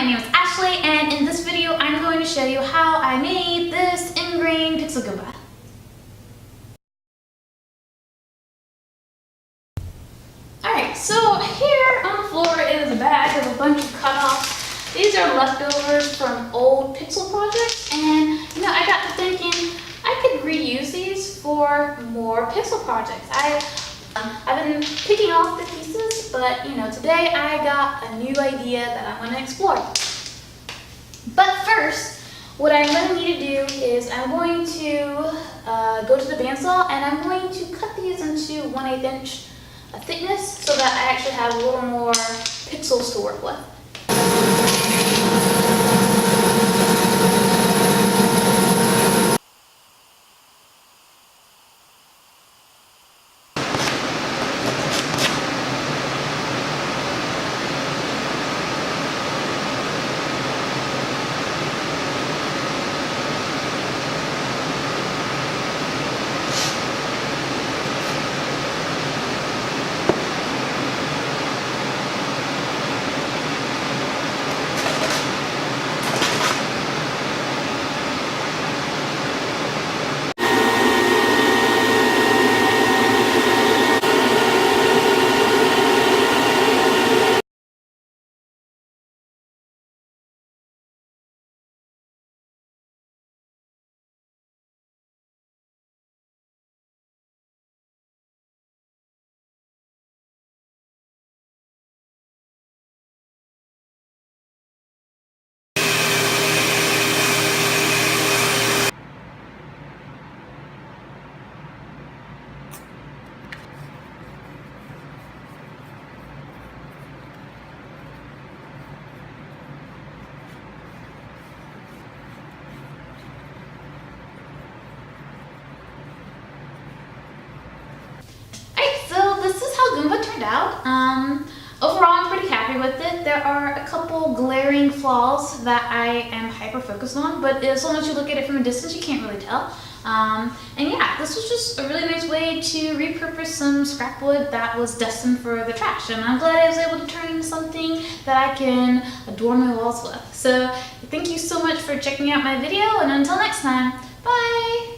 name is Ashley, and in this video I'm going to show you how I made this end grain pixel Goomba. Alright, so here on the floor is a bag of a bunch of cutoffs. These are leftovers from old pixel projects, and I got to thinking I could reuse these for more pixel projects. I've been picking off the pieces, but today I got a new idea that I'm going to explore. But first, what I'm going to need to do is I'm going to go to the bandsaw and I'm going to cut these into 1/8 inch thickness so that I actually have a little more pixels to work with. Goomba turned out. Overall, I'm pretty happy with it. There are a couple glaring flaws that I am hyper focused on, but as long as you look at it from a distance, you can't really tell. And yeah, this was just a really nice way to repurpose some scrap wood that was destined for the trash, and I'm glad I was able to turn into something that I can adorn my walls with. So thank you so much for checking out my video, and until next time, bye!